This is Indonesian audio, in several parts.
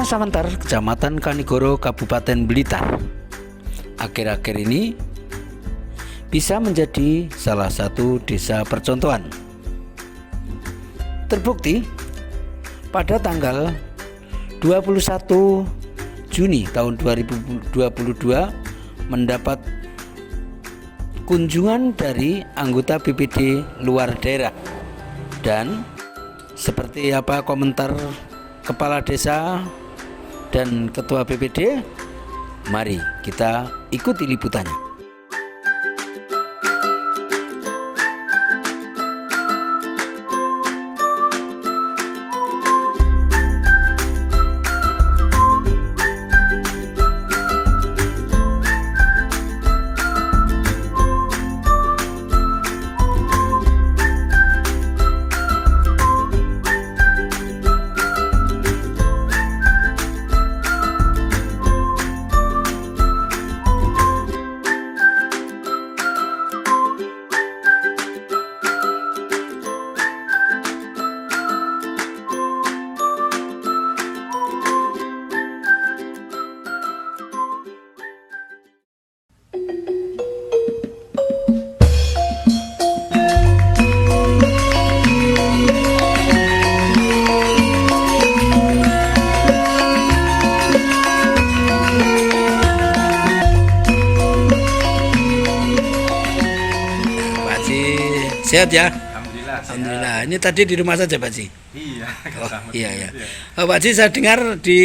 Sawentar, Kecamatan Kanigoro, Kabupaten Blitar, akhir-akhir ini bisa menjadi salah satu desa percontohan. Terbukti pada tanggal 21 Juni tahun 2022 mendapat kunjungan dari anggota BPD luar daerah. Dan seperti apa komentar Kepala Desa dan Ketua BPD? Mari kita ikuti liputannya. Sehat ya? Alhamdulillah. Alhamdulillah. Ini tadi di rumah saja Pak Ji? Iya. Iya. Pak Ji, saya dengar di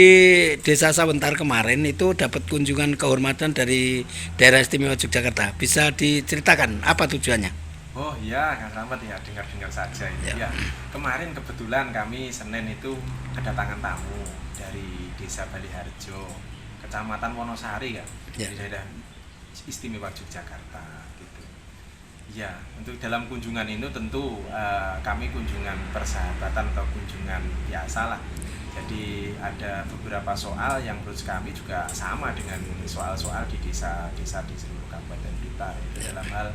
Desa Sawentar kemarin itu dapat kunjungan kehormatan dari Daerah Istimewa Yogyakarta. Bisa diceritakan apa tujuannya? Oh iya, Kang Slamet ya, dengar-dengar saja ini. Ya. Kemarin kebetulan kami Senin itu kedatangan tamu dari Desa Baliharjo, Kecamatan Wonosari kan, di daerah Istimewa Yogyakarta. Ya, untuk dalam kunjungan ini tentu kami kunjungan persahabatan atau kunjungan biasa lah. Jadi ada beberapa soal yang menurut kami juga sama dengan soal-soal di desa-desa di seluruh Kabupaten Blitar. Dalam hal,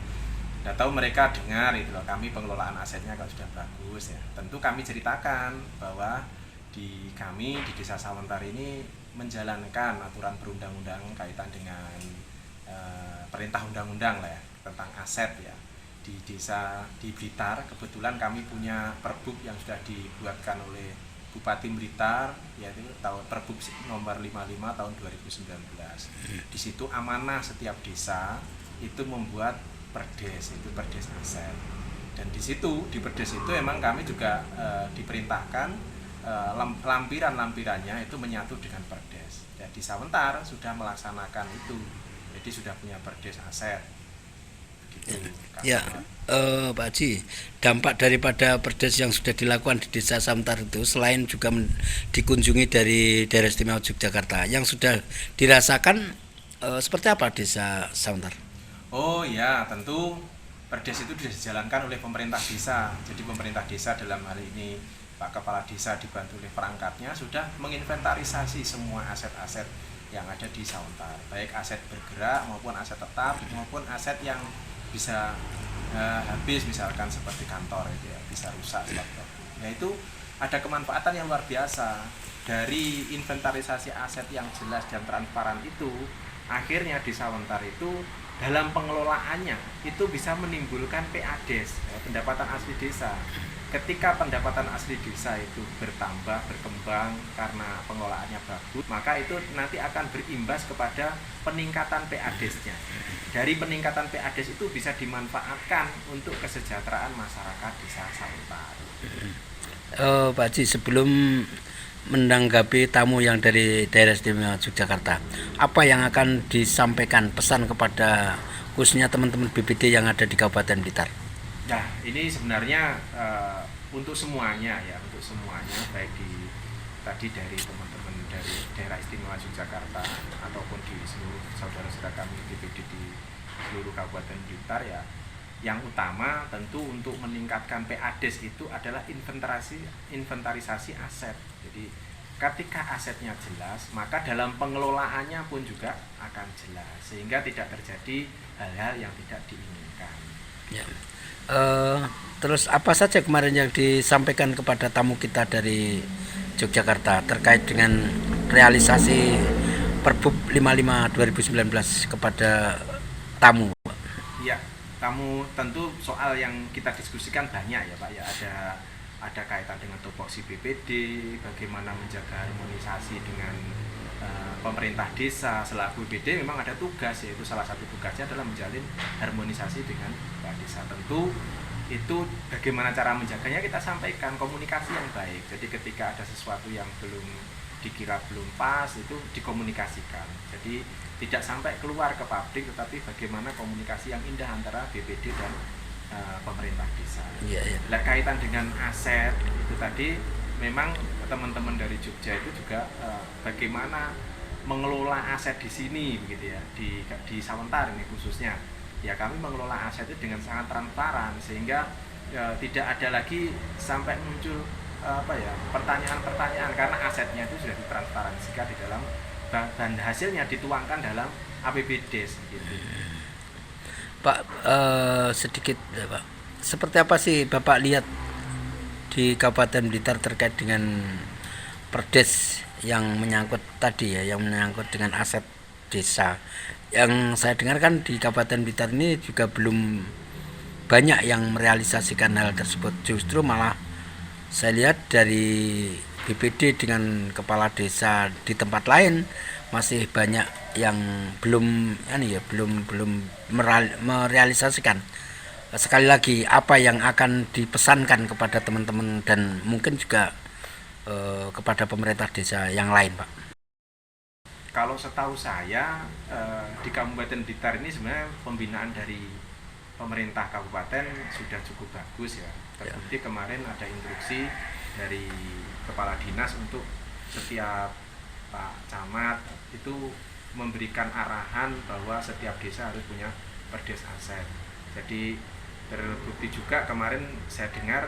tidak tahu mereka dengar itu loh, kami pengelolaan asetnya kalau sudah bagus ya. Tentu kami ceritakan bahwa kami di Desa Sawentar ini menjalankan aturan perundang-undang kaitan dengan perintah undang-undang lah ya, tentang aset ya. Di desa di Blitar kebetulan kami punya perbuk yang sudah dibuatkan oleh Bupati Blitar, yaitu Perbuk nomor 55 tahun 2019. Di situ amanah setiap desa itu membuat perdes, itu perdes aset. Dan di situ di perdes itu emang kami juga diperintahkan lampiran-lampirannya itu menyatu dengan perdes. Jadi Sawentar sudah melaksanakan itu. Jadi sudah punya perdes aset. Ya, Pak Haji, dampak daripada perdes yang sudah dilakukan di Desa Sawentar itu selain juga dikunjungi dari Daerah Istimewa Yogyakarta, yang sudah dirasakan seperti apa Desa Sawentar? Oh ya, tentu perdes itu sudah dijalankan oleh pemerintah desa. Jadi pemerintah desa dalam hal ini Pak Kepala Desa dibantu oleh perangkatnya sudah menginventarisasi semua aset-aset yang ada di Sawentar, baik aset bergerak maupun aset tetap maupun aset yang bisa habis, misalkan seperti kantor itu ya, bisa rusak sebab ya, itu ada kemanfaatan yang luar biasa dari inventarisasi aset yang jelas dan transparan itu. Akhirnya di Sawentar itu dalam pengelolaannya itu bisa menimbulkan PADES, pendapatan asli desa. Ketika pendapatan asli desa itu bertambah, berkembang karena pengelolaannya bagus, maka itu nanti akan berimbas kepada peningkatan PADES-nya. Dari peningkatan PADES itu bisa dimanfaatkan untuk kesejahteraan masyarakat Desa Sawentar. Pak Haji, sebelum menanggapi tamu yang dari Daerah Istimewa Yogyakarta, apa yang akan disampaikan pesan kepada khususnya teman-teman BPD yang ada di Kabupaten Blitar? Nah, ini sebenarnya untuk semuanya ya, baik tadi dari teman-teman dari Daerah Istimewa Yogyakarta ataupun di seluruh saudara-saudara kami BPD di seluruh Kabupaten Blitar ya. Yang utama tentu untuk meningkatkan PADES itu adalah inventarisasi aset. Jadi ketika asetnya jelas, maka dalam pengelolaannya pun juga akan jelas, sehingga tidak terjadi hal-hal yang tidak diinginkan. Ya. Terus apa saja kemarin yang disampaikan kepada tamu kita dari Yogyakarta terkait dengan realisasi Perbup 55 2019 kepada tamu. Iya, tamu tentu soal yang kita diskusikan banyak ya Pak ya, ada kaitan dengan tupoksi BPD, bagaimana menjaga harmonisasi dengan pemerintah desa. Selaku BPD memang ada tugas, yaitu salah satu tugasnya adalah menjalin harmonisasi dengan desa. Tentu itu bagaimana cara menjaganya kita sampaikan, komunikasi yang baik. Jadi ketika ada sesuatu yang dikira belum pas, itu dikomunikasikan. Jadi tidak sampai keluar ke publik, tetapi bagaimana komunikasi yang indah antara BPD dan pemerintah desa. Nah, kaitan dengan aset itu tadi, memang teman-teman dari Jogja itu juga bagaimana mengelola aset di sini begitu ya, di Sawentar ini khususnya. Ya, kami mengelola aset itu dengan sangat transparan, sehingga tidak ada lagi sampai muncul pertanyaan-pertanyaan, karena asetnya itu sudah ditransparansikan di dalam, dan hasilnya dituangkan dalam APBD gitu. Pak, sedikit Pak, seperti apa sih Bapak lihat di Kabupaten Blitar terkait dengan perdes yang menyangkut tadi ya, yang menyangkut dengan aset desa? Yang saya dengar kan di Kabupaten Blitar ini juga belum banyak yang merealisasikan hal tersebut, justru malah saya lihat dari BPD dengan kepala desa di tempat lain masih banyak yang belum merealisasikan. Sekali lagi, apa yang akan dipesankan kepada teman-teman dan mungkin juga kepada pemerintah desa yang lain, Pak? Kalau setahu saya di Kabupaten Blitar ini sebenarnya pembinaan dari pemerintah kabupaten sudah cukup bagus ya. Terbukti kemarin ada instruksi dari kepala dinas untuk setiap Pak Camat itu memberikan arahan bahwa setiap desa harus punya perdes aset. Jadi terbukti juga kemarin saya dengar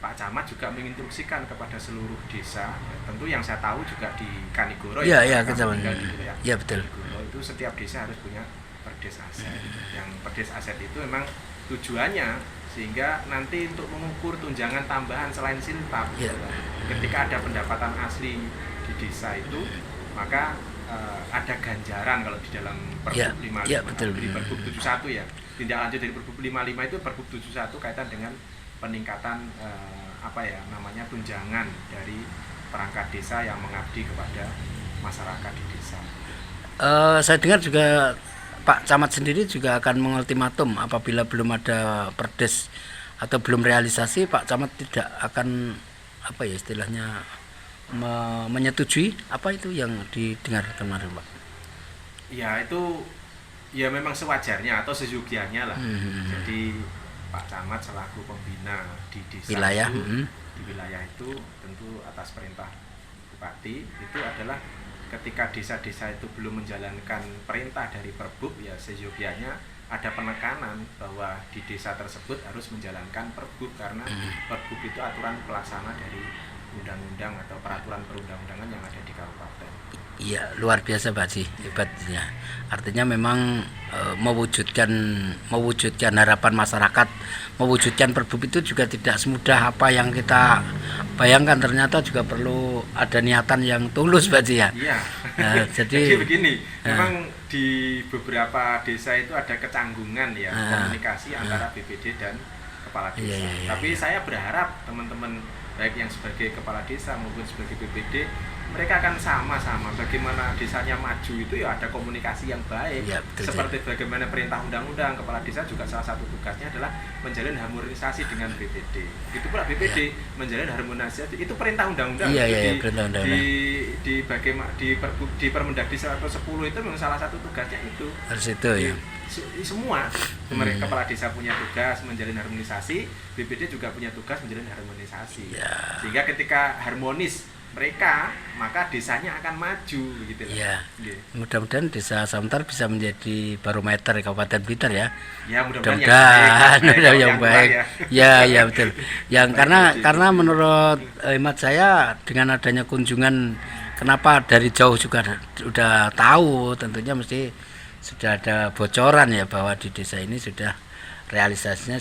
Pak Camat juga menginstruksikan kepada seluruh desa, ya, tentu yang saya tahu juga di Kanigoro ya, betul. Kanigoro itu setiap desa harus punya perdes aset. Yang perdes aset itu memang tujuannya sehingga nanti untuk mengukur tunjangan tambahan selain siltap, ketika ada pendapatan asli di desa itu, maka ada ganjaran kalau di dalam Perbup 55 di Perbup 71 ya, tindak lanjut dari Perbup 55 itu Perbup 71 kaitan dengan peningkatan tunjangan dari perangkat desa yang mengabdi kepada masyarakat di desa. Saya dengar juga Pak Camat sendiri juga akan mengultimatum apabila belum ada perdes atau belum realisasi, Pak Camat tidak akan istilahnya menyetujui apa itu yang didengar kemarin, Pak? Ya, itu ya memang sewajarnya atau seyogianya lah. Jadi Pak Camat selaku pembina di desa wilayah di wilayah itu tentu atas perintah Bupati itu adalah ketika desa-desa itu belum menjalankan perintah dari Perbup, ya seyogianya ada penekanan bahwa di desa tersebut harus menjalankan Perbup, karena Perbup itu aturan pelaksana dari undang-undang atau peraturan perundang-undangan yang ada di kabupaten. Iya, luar biasa Pak Haji, hebatnya. Artinya memang mewujudkan harapan masyarakat, mewujudkan Perbup itu juga tidak semudah apa yang kita bayangkan. Ternyata juga perlu ada niatan yang tulus Pak Haji ya. Iya. Jadi begini, memang di beberapa desa itu ada kecanggungan ya komunikasi antara BPD dan kepala desa. Tapi saya berharap teman-teman baik yang sebagai kepala desa maupun sebagai BPD, mereka akan sama-sama bagaimana desanya maju itu ya ada komunikasi yang baik. Seperti bagaimana perintah undang-undang, kepala desa juga salah satu tugasnya adalah menjalin harmonisasi dengan BPD. Itu pula BPD menjalin harmonisasi, itu perintah undang-undang. Di Permendagri 110 itu memang salah satu tugasnya itu. Harus itu ya. Semua kepala desa punya tugas menjalin harmonisasi, BPD juga punya tugas menjalin harmonisasi. Sehingga ketika harmonis mereka, maka desanya akan maju begitu. Mudah-mudahan desa Sawentar bisa menjadi barometer Kabupaten Blitar ya. Ya, mudah-mudahan yang baik. Ya, betul. Karena menurut hemat saya dengan adanya kunjungan, kenapa dari jauh juga sudah tahu, tentunya mesti sudah ada bocoran ya bahwa di desa ini sudah realisasinya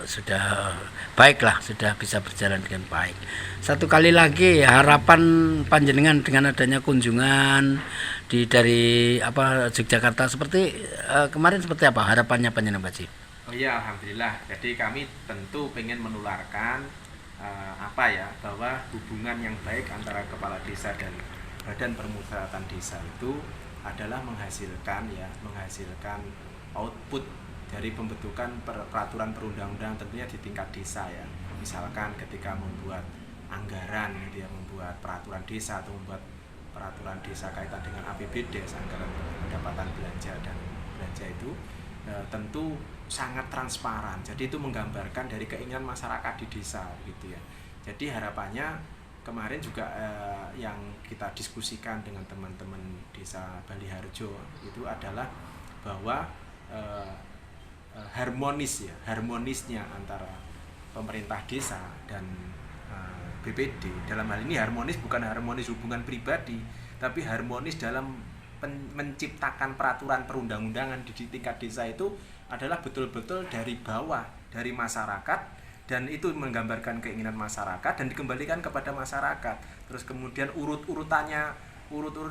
sudah baik lah, sudah bisa berjalan dengan baik. Satu kali lagi harapan panjenengan dengan adanya kunjungan dari Yogyakarta seperti kemarin, seperti apa harapannya panjenengan Pak Haji? Oh iya, alhamdulillah. Jadi kami tentu pengen menularkan bahwa hubungan yang baik antara kepala desa dan badan permusyawaratan desa itu adalah menghasilkan output dari pembentukan peraturan perundang-undangan tentunya di tingkat desa ya. Misalkan ketika membuat anggaran gitu ya, membuat peraturan desa atau membuat peraturan desa kaitan dengan APBD, anggaran pendapatan belanja dan belanja itu tentu sangat transparan. Jadi itu menggambarkan dari keinginan masyarakat di desa gitu ya. Jadi harapannya kemarin juga yang kita diskusikan dengan teman-teman desa Baliharjo itu adalah bahwa harmonisnya antara pemerintah desa dan BPD. Dalam hal ini harmonis bukan harmonis hubungan pribadi, tapi harmonis dalam menciptakan peraturan perundang-undangan di tingkat desa itu adalah betul-betul dari bawah, dari masyarakat, dan itu menggambarkan keinginan masyarakat dan dikembalikan kepada masyarakat. Terus kemudian urut-urutannya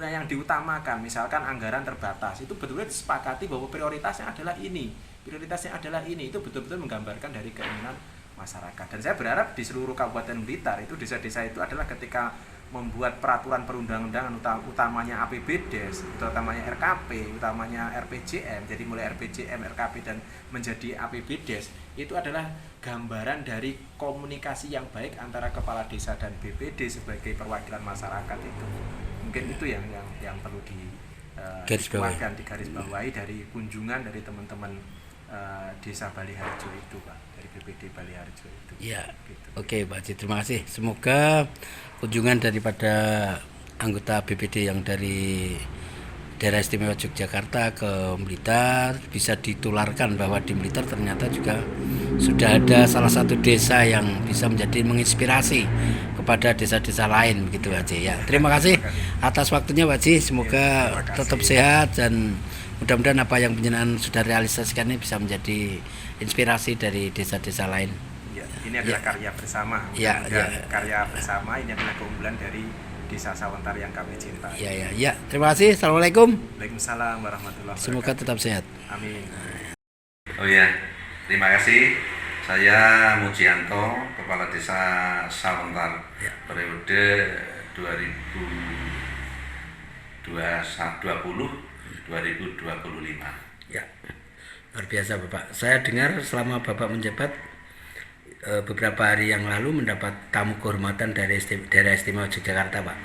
yang diutamakan, misalkan anggaran terbatas, itu betul-betul disepakati bahwa prioritasnya adalah ini, itu betul-betul menggambarkan dari keinginan masyarakat. Dan saya berharap di seluruh Kabupaten Blitar itu desa-desa itu adalah ketika membuat peraturan perundang-undangan utamanya APBD, utamanya RKP, utamanya RPJM, jadi mulai RPJM, RKP dan menjadi APBD, itu adalah gambaran dari komunikasi yang baik antara kepala desa dan BPD sebagai perwakilan masyarakat itu. Mungkin itu yang perlu digarisbawahi dari kunjungan dari teman-teman desa Baliharjo itu, Pak, dari BPD Baliharjo itu. Ya, gitu. Oke Pak Haji, terima kasih. Semoga kunjungan daripada anggota BPD yang dari Daerah Istimewa Yogyakarta ke Blitar bisa ditularkan bahwa di Blitar ternyata juga sudah ada salah satu desa yang bisa menjadi menginspirasi kepada desa-desa lain begitu Pak Haji ya. Terima kasih atas waktunya Pak Haji. Semoga tetap sehat dan mudah-mudahan apa yang panjenengan sudah realisasikan ini bisa menjadi inspirasi dari desa-desa lain. Ya, ini adalah karya bersama. Karya bersama ini adalah keunggulan dari Desa Sawentar yang kami cintai. Ya. Terima kasih. Assalamualaikum. Waalaikumsalam warahmatullahi wabarakatuh. Semoga tetap sehat. Amin. Oh ya, terima kasih. Saya Mujianto, Kepala Desa Sawentar, periode 2020-2025. Ya, luar biasa Bapak. Saya dengar selama Bapak menjabat beberapa hari yang lalu mendapat tamu kehormatan dari Daerah Istimewa Yogyakarta, Pak.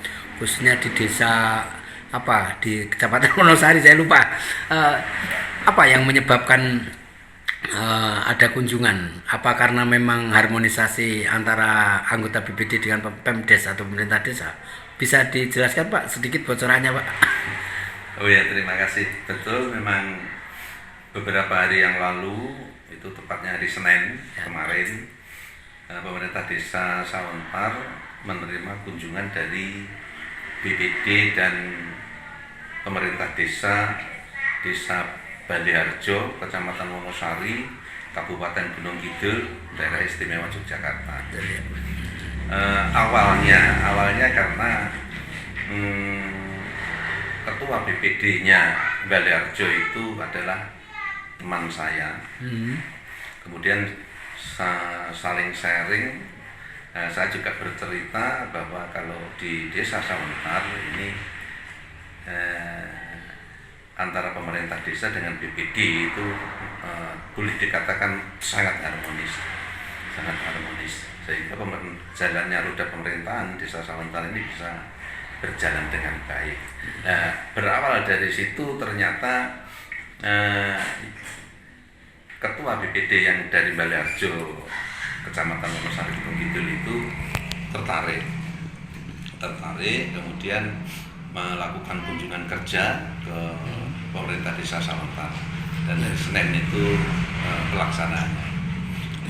Khususnya di desa di Kecamatan Wonosari, saya lupa. Apa yang menyebabkan ada kunjungan? Apa karena memang harmonisasi antara anggota BPD dengan Pemdes atau pemerintah desa? Bisa dijelaskan Pak sedikit bocorannya, Pak? Oh ya, terima kasih. Betul, memang beberapa hari yang lalu, itu tepatnya hari Senin kemarin, pemerintah desa Sawentar menerima kunjungan dari BPD dan pemerintah desa Baliharjo, Kecamatan Wonosari, Kabupaten Gunung Kidul, Daerah Istimewa Yogyakarta. Awalnya karena ketua BPD-nya Baliharjo itu adalah teman saya. Kemudian saling sharing, saya juga bercerita bahwa kalau di Desa Sawentar ini antara pemerintah desa dengan BPD itu boleh dikatakan sangat harmonis, sehingga jalannya roda pemerintahan Desa Sawentar ini bisa berjalan dengan baik. Berawal dari situ ternyata ketua BPD yang dari Baliharjo, Kecamatan Wonosari Gunung Kidul itu tertarik, kemudian melakukan kunjungan kerja ke pemerintah Desa Sawentar, dan dari Senin itu pelaksanaannya.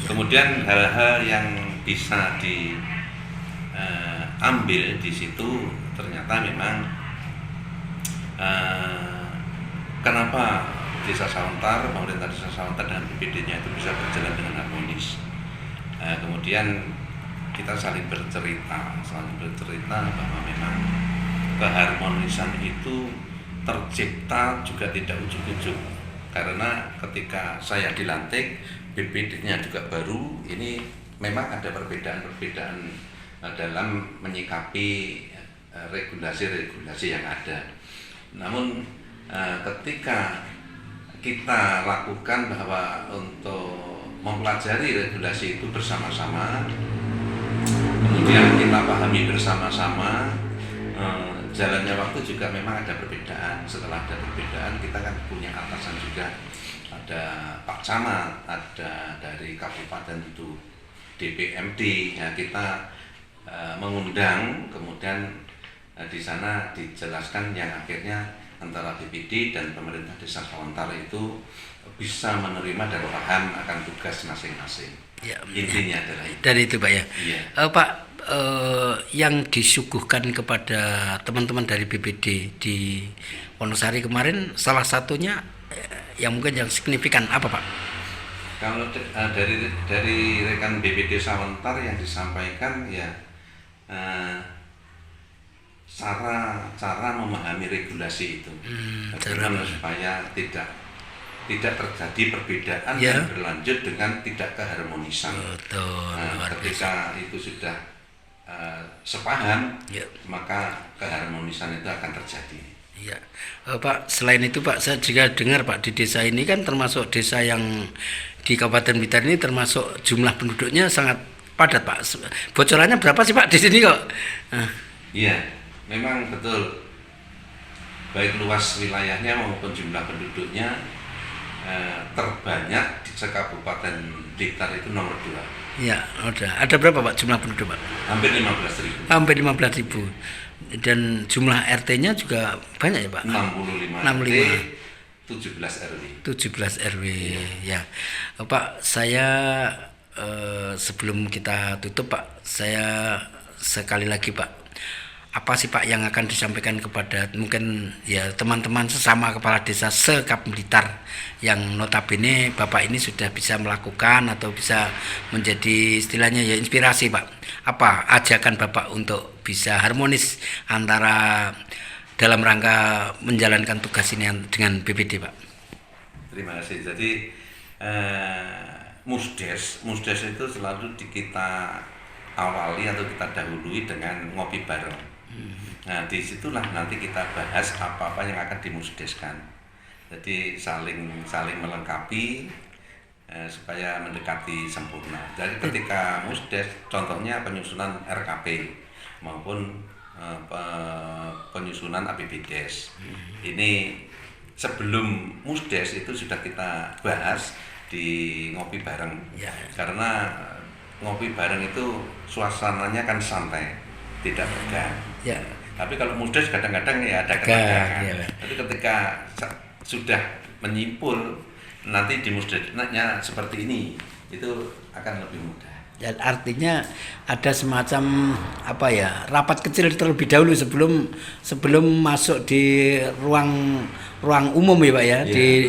Kemudian hal-hal yang bisa diambil di situ ternyata memang kenapa Desa Sawentar, pemerintah Desa Sawentar dengan BPD-nya itu bisa berjalan dengan harmonis. Kemudian kita saling bercerita bahwa memang keharmonisan itu tercipta juga tidak ujuk-ujuk, karena ketika saya dilantik, BPD-nya juga baru, ini memang ada perbedaan-perbedaan dalam menyikapi regulasi-regulasi yang ada. Namun ketika kita lakukan bahwa untuk mempelajari regulasi itu bersama-sama, kemudian kita pahami bersama-sama, jalannya waktu juga memang ada perbedaan. Setelah ada perbedaan, kita kan punya atasan juga, ada Pak Camat, ada dari kabupaten itu DPMD. Ya, kita mengundang, kemudian di sana dijelaskan yang akhirnya antara BPD dan pemerintah Desa Sawentar itu bisa menerima dan paham akan tugas masing-masing. Ya, intinya adalah itu. Dari itu Pak ya. Iya. Pak, yang disuguhkan kepada teman-teman dari BPD di Wonosari kemarin, salah satunya yang mungkin yang signifikan apa Pak? Kalau dari rekan BPD Sawentar yang disampaikan ya cara memahami regulasi itu, supaya tidak terjadi perbedaan yang berlanjut dengan tidak keharmonisan. Ketika itu sudah sepaham, maka keharmonisan itu akan terjadi. Ya, Pak. Selain itu Pak, saya juga dengar Pak, di desa ini kan termasuk desa yang di Kabupaten Blitar ini termasuk jumlah penduduknya sangat padat Pak. Bocorannya berapa sih Pak di sini kok? Iya, memang betul. Baik luas wilayahnya maupun jumlah penduduknya terbanyak di Kabupaten Blitar itu nomor 2. Ya, udah. Ada berapa Pak jumlah penduduk Pak? Hampir 15.000. Hampir 15.000. Dan jumlah RT-nya juga banyak ya Pak? 65 RT, 17 RW. 17 RW, ya. Pak, saya sebelum kita tutup Pak, saya sekali lagi Pak, apa sih Pak yang akan disampaikan kepada mungkin ya teman-teman sesama kepala desa se-Kap Blitar yang notabene Bapak ini sudah bisa melakukan atau bisa menjadi istilahnya ya inspirasi Pak. Apa ajakan Bapak untuk bisa harmonis antara dalam rangka menjalankan tugas ini dengan BPD Pak? Terima kasih. Jadi Musdes itu selalu kita awali atau kita dahului dengan ngopi bareng. Nah, disitulah nanti kita bahas apa-apa yang akan dimusdeskan. Jadi saling melengkapi supaya mendekati sempurna. Jadi ketika musdes, contohnya penyusunan RKP maupun penyusunan APBDes. Ini sebelum musdes itu sudah kita bahas di ngopi bareng. Karena ngopi bareng itu suasananya kan santai, tidak tegang. Tapi kalau musdes kadang-kadang ya ada ketegangan. Tapi ketika sudah menyimpul nanti di musdesnya seperti ini, itu akan lebih mudah. Dan artinya ada semacam apa ya, rapat kecil terlebih dahulu sebelum masuk di ruang umum ya Pak ya,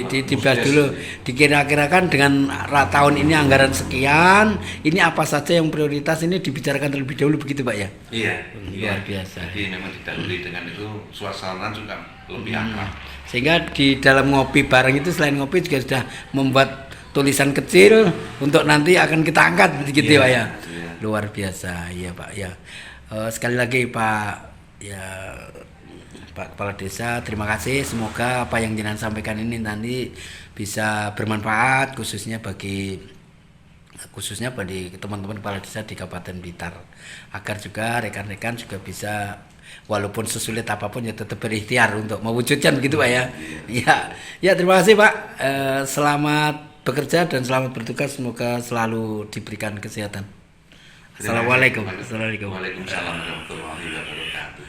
dibahas dulu, dikira-kirakan dengan tahun ini anggaran sekian, ini apa saja yang prioritas, ini dibicarakan terlebih dahulu begitu Pak ya? Iya, luar biasa. Jadi memang didahului dengan itu suasana juga lebih akrab. Sehingga di dalam ngopi bareng itu selain ngopi juga sudah membuat tulisan kecil untuk nanti akan kita angkat begitu Pak ya. Luar biasa ya Pak ya. Sekali lagi Pak ya, Pak Kepala Desa, terima kasih. Semoga apa yang jenengan sampaikan ini nanti bisa bermanfaat khususnya bagi teman-teman kepala desa di Kabupaten Blitar, agar juga rekan-rekan juga bisa walaupun sesulit apapun ya tetap berikhtiar untuk mewujudkan begitu Pak ya. Ya terima kasih Pak. Selamat bekerja dan selamat bertugas, semoga selalu diberikan kesehatan. Assalamualaikum. Waalaikumsalam warahmatullahi wabarakatuh.